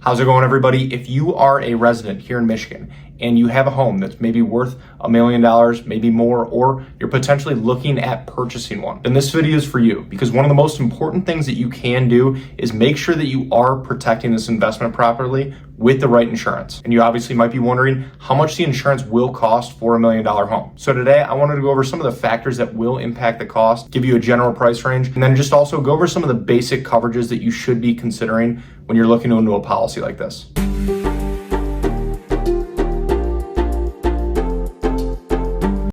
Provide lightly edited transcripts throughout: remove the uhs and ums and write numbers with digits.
How's it going, everybody? If you are a resident here in Michigan and you have a home that's maybe worth $1 million, maybe more, or you're potentially looking at purchasing one, then this video is for you, because one of the most important things that you can do is make sure that you are protecting this investment properly with the right insurance. And you obviously might be wondering how much the insurance will cost for $1 million home. So today I wanted to go over some of the factors that will impact the cost, give you a general price range, and then just also go over some of the basic coverages that you should be considering when you're looking into a policy like this.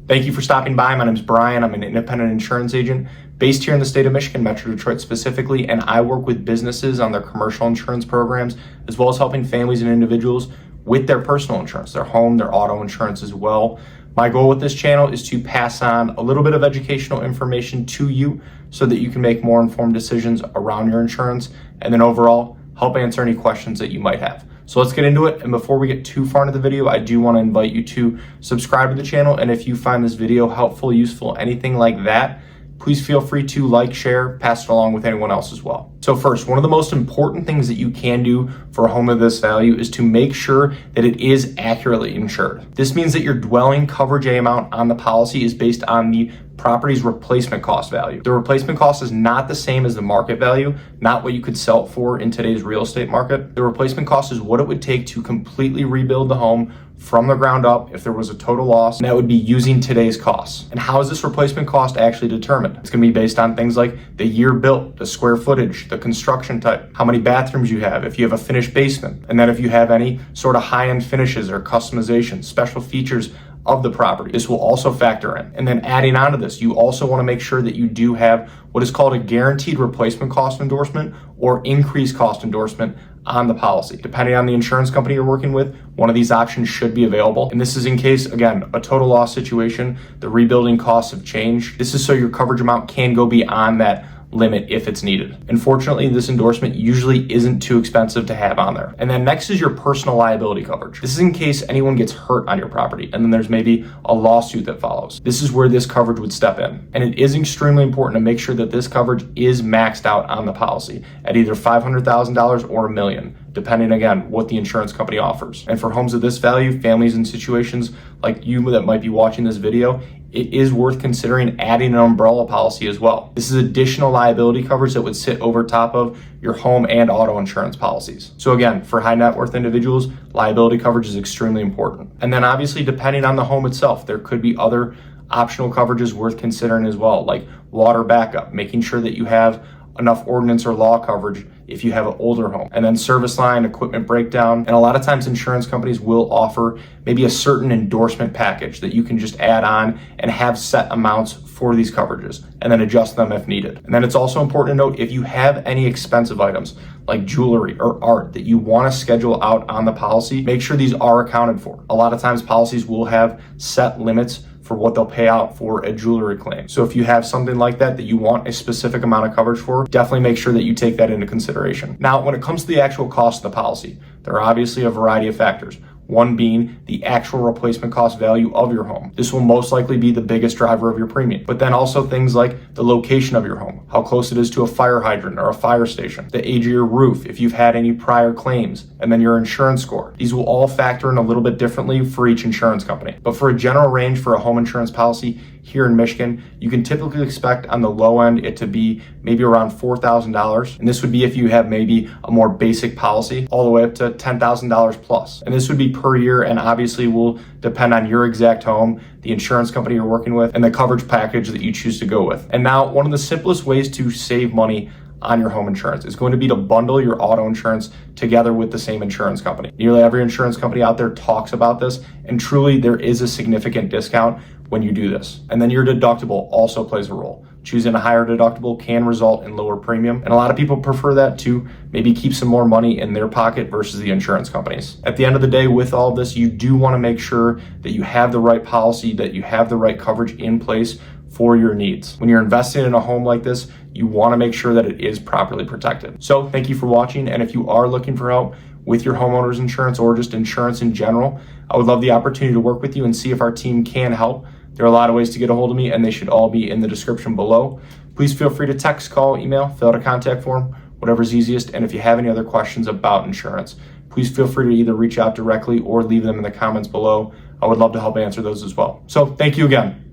Thank you for stopping by. My name is Brian. I'm an independent insurance agent based here in the state of Michigan, Metro Detroit specifically, and I work with businesses on their commercial insurance programs, as well as helping families and individuals with their personal insurance, their home, their auto insurance as well. My goal with this channel is to pass on a little bit of educational information to you so that you can make more informed decisions around your insurance, and then overall help answer any questions that you might have. So let's get into it. And before we get too far into the video, I do want to invite you to subscribe to the channel. And if you find this video helpful, useful, anything like that, please feel free to like, share, pass it along with anyone else as well. So first, one of the most important things that you can do for a home of this value is to make sure that it is accurately insured. This means that your dwelling coverage amount on the policy is based on the property's replacement cost value. The replacement cost is not the same as the market value, not what you could sell it for in today's real estate market. The replacement cost is what it would take to completely rebuild the home from the ground up if there was a total loss, and that would be using today's costs. And how is this replacement cost actually determined? It's going to be based on things like the year built, the square footage, the construction type, how many bathrooms you have, if you have a finished basement, and then if you have any sort of high-end finishes or customization, special features of the property. This will also factor in. And then adding on to this, you also want to make sure that you do have what is called a guaranteed replacement cost endorsement or increased cost endorsement on the policy. Depending on the insurance company you're working with, one of these options should be available. And this is in case, again, a total loss situation, the rebuilding costs have changed. This is so your coverage amount can go beyond that limit if it's needed. Unfortunately, this endorsement usually isn't too expensive to have on there. And then next is your personal liability coverage. This is in case anyone gets hurt on your property, and then there's maybe a lawsuit that follows. This is where this coverage would step in. And it is extremely important to make sure that this coverage is maxed out on the policy at either $500,000 or $1 million, depending again what the insurance company offers. And for homes of this value, families in situations like you that might be watching this video, it is worth considering adding an umbrella policy as well. This is additional liability coverage that would sit over top of your home and auto insurance policies. So again, for high net worth individuals, liability coverage is extremely important. And then obviously, depending on the home itself, there could be other optional coverages worth considering as well, like water backup, making sure that you have enough ordinance or law coverage if you have an older home, and then service line, equipment breakdown. And a lot of times insurance companies will offer maybe a certain endorsement package that you can just add on and have set amounts for these coverages and then adjust them if needed. And then it's also important to note, if you have any expensive items like jewelry or art that you want to schedule out on the policy, make sure these are accounted for. A lot of times policies will have set limits for what they'll pay out for a jewelry claim. So if you have something like that you want a specific amount of coverage for, definitely make sure that you take that into consideration. Now, when it comes to the actual cost of the policy, there are obviously a variety of factors. One being the actual replacement cost value of your home. This will most likely be the biggest driver of your premium. But then also things like the location of your home, how close it is to a fire hydrant or a fire station, the age of your roof, if you've had any prior claims, and then your insurance score. These will all factor in a little bit differently for each insurance company. But for a general range for a home insurance policy here in Michigan, you can typically expect on the low end it to be maybe around $4,000. And this would be if you have maybe a more basic policy, all the way up to $10,000 plus. And this would be per year, and obviously will depend on your exact home, the insurance company you're working with, and the coverage package that you choose to go with. And now, one of the simplest ways to save money on your home insurance is going to be to bundle your auto insurance together with the same insurance company. Nearly every insurance company out there talks about this, and truly there is a significant discount when you do this. And then your deductible also plays a role. Choosing a higher deductible can result in lower premium, and a lot of people prefer that to maybe keep some more money in their pocket versus the insurance companies. At the end of the day, with all of this, you do want to make sure that you have the right policy, that you have the right coverage in place for your needs. When you're investing in a home like this, you want to make sure that it is properly protected. So thank you for watching, and if you are looking for help with your homeowner's insurance or just insurance in general, I would love the opportunity to work with you and see if our team can help. There are a lot of ways to get a hold of me, and they should all be in the description below. Please feel free to text, call, email, fill out a contact form, whatever's easiest. And if you have any other questions about insurance, please feel free to either reach out directly or leave them in the comments below. I would love to help answer those as well. So thank you again.